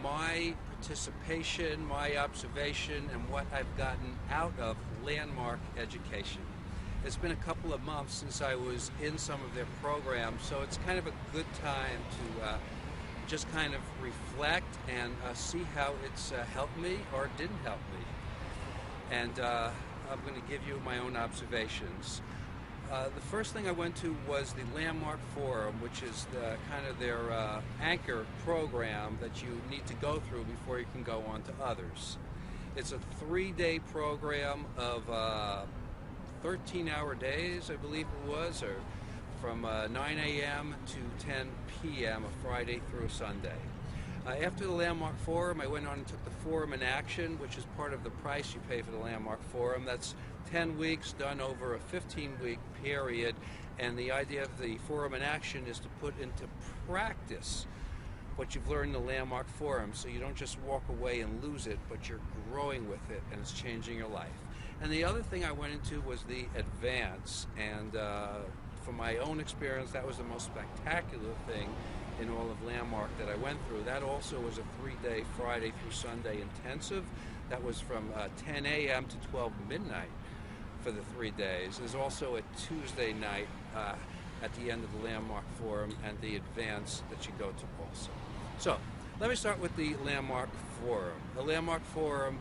my participation, my observation, and what I've gotten out of Landmark Education. It's been a couple of months since I was in some of their programs, so it's kind of a good time to just kind of reflect and see how it's helped me or didn't help me. And I'm going to give you my own observations. The first thing I went to was the Landmark Forum, which is kind of their anchor program that you need to go through before you can go on to others. It's a 3-day program of 13-hour days, I believe it was, or from 9 a.m. to 10 p.m. a Friday through a Sunday. After the Landmark Forum, I went on and took the Forum in Action, which is part of the price you pay for the Landmark Forum. That's 10 weeks done over a 15-week period, and the idea of the Forum in Action is to put into practice what you've learned in the Landmark Forum, so you don't just walk away and lose it, but you're growing with it, and it's changing your life. And the other thing I went into was the Advance, and from my own experience, that was the most spectacular thing in all of Landmark that I went through. That also was a 3-day Friday through Sunday intensive. That was from 10 a.m. to 12 midnight for the 3 days. There's also a Tuesday night at the end of the Landmark Forum and the Advance that you go to also. So let me start with the Landmark Forum. The Landmark Forum,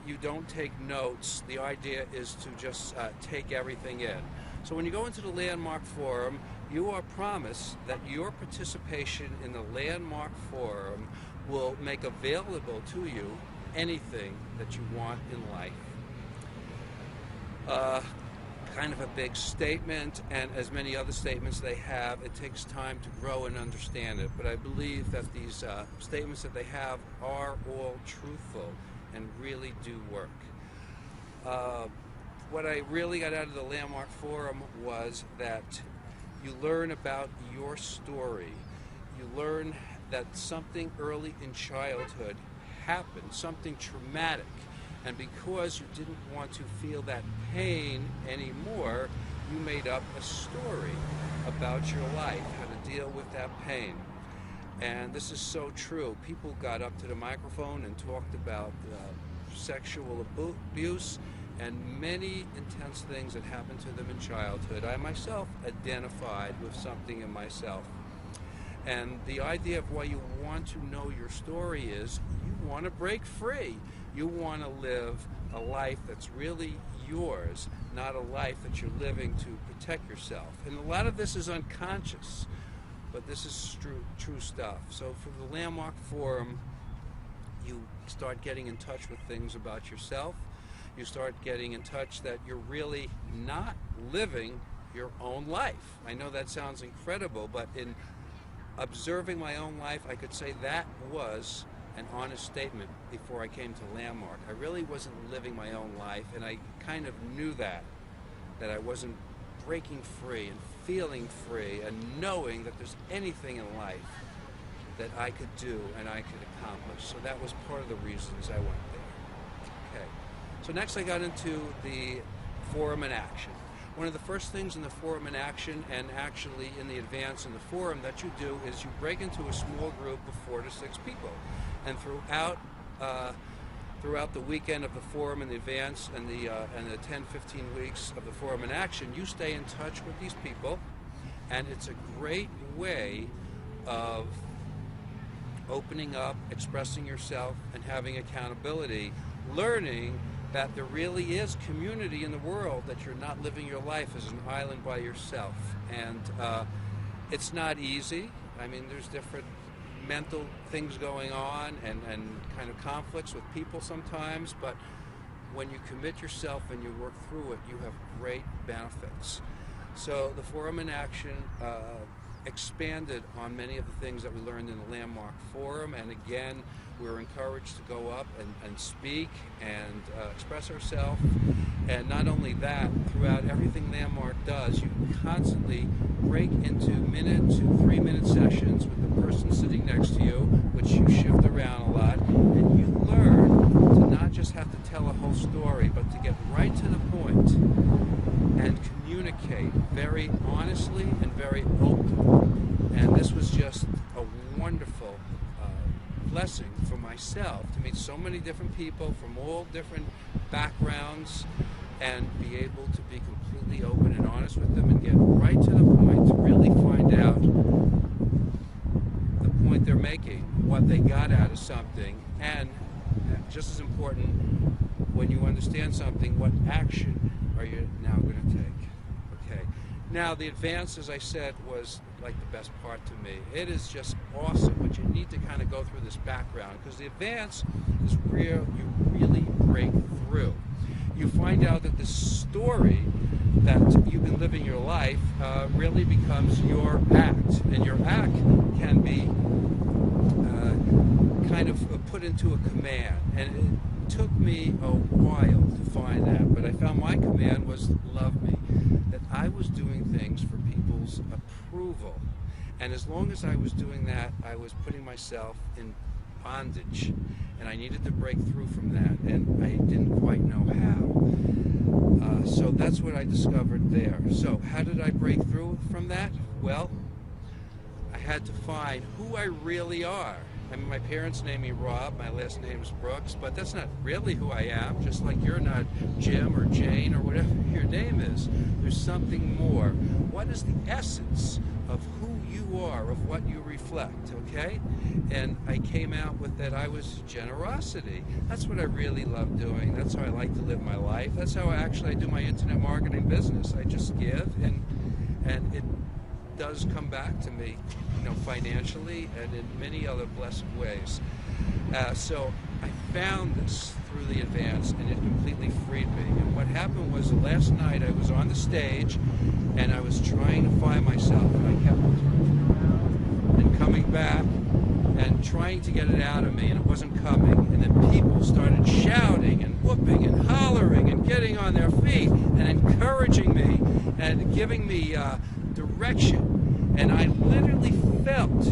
you don't take notes. The idea is to just take everything in. So when you go into the Landmark Forum, you are promised that your participation in the Landmark Forum will make available to you anything that you want in life. Kind of a big statement, and as many other statements they have, it takes time to grow and understand it. But I believe that these statements that they have are all truthful and really do work. What I really got out of the Landmark Forum was that you learn about your story. You learn that something early in childhood happened, something traumatic, and because you didn't want to feel that pain anymore, you made up a story about your life, how to deal with that pain. And this is so true. People got up to the microphone and talked about sexual abuse and many intense things that happened to them in childhood. I myself identified with something in myself. And the idea of why you want to know your story is you want to break free. You want to live a life that's really yours, not a life that you're living to protect yourself. And a lot of this is unconscious, but this is true stuff. So for the Landmark Forum, you start getting in touch with things about yourself. You start getting in touch that you're really not living your own life. I know that sounds incredible, but in observing my own life, I could say that was an honest statement before I came to Landmark. I really wasn't living my own life, and I kind of knew that I wasn't breaking free and feeling free and knowing that there's anything in life that I could do and I could accomplish. So that was part of the reasons I went there. Okay. So next I got into the Forum in Action. One of the first things in the Forum in Action, and actually in the Advance and the Forum, that you do is you break into a small group of 4 to 6 people. And throughout the weekend of the Forum and the Advance and the 10-15 weeks of the Forum in Action, you stay in touch with these people, and it's a great way of opening up, expressing yourself, and having accountability, learning that there really is community in the world, that you're not living your life as an island by yourself. And it's not easy. I mean, there's different mental things going on and kind of conflicts with people sometimes, but when you commit yourself and you work through it, you have great benefits. So the Forum in Action expanded on many of the things that we learned in the Landmark Forum, and again, we were encouraged to go up and speak and express ourselves. And not only that, throughout everything Landmark does, you constantly break into 1 to 3 minute sessions with the person sitting next to you, which you shift around a lot, and you learn to not just have to tell a whole story, but to get right to the point and communicate very honestly and very openly. And this was just a wonderful blessing for myself to meet so many different people from all different backgrounds and be able to be completely open and honest with them and get right to the point to really find out the point they're making, what they got out of something, and just as important, when you understand something, what action are you now going to take? Okay. Now, the advance, as I said, was like the best part to me. It is just awesome, but you need to kind of go through this background, because the advance is where you really break through. You find out that the story that you've been living your life really becomes your act, and your act can be kind of put into a command. And it took me a while to find that, but I found my command was love me, that I was doing things for people's approval. And as long as I was doing that, I was putting myself in bondage, and I needed to break through from that, and I didn't quite know how. So that's what I discovered there. So how did I break through from that? Well, I had to find who I really are. I mean, my parents named me Rob, my last name is Brooks, but that's not really who I am, just like you're not Jim or Jane or whatever your name is. There's something more. What is the essence of who you are, of what you reflect, okay? And I came out with that I was generosity. That's what I really love doing. That's how I like to live my life. That's how I do my internet marketing business. I just give, and it does come back to me, financially and in many other blessed ways. So I found this through the advance, and it completely freed me. And what happened was, last night I was on the stage, and I was trying to find myself, and I kept turning around and coming back and trying to get it out of me, and it wasn't coming. And then people started shouting and whooping and hollering and getting on their feet and encouraging me and giving me direction. And I literally felt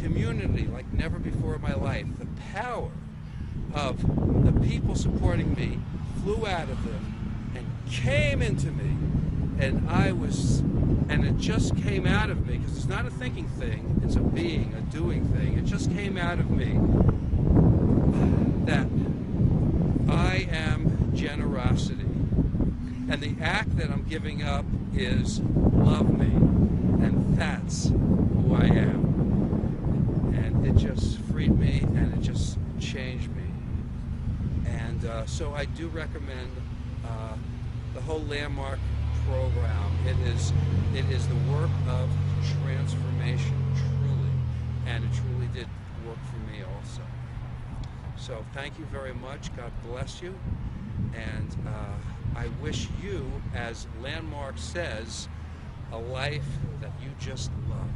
community like never before in my life. The power of the people supporting me flew out of them and came into me. And it just came out of me, because it's not a thinking thing, it's a being, a doing thing. It just came out of me that I am generosity. And the act that I'm giving up is love me. And that's who I am. And it just freed me, and it just changed me. And so I do recommend the whole Landmark program. It is the work of transformation, truly. And it truly did work for me also. So thank you very much. God bless you. And I wish you, as Landmark says, a life that you just love.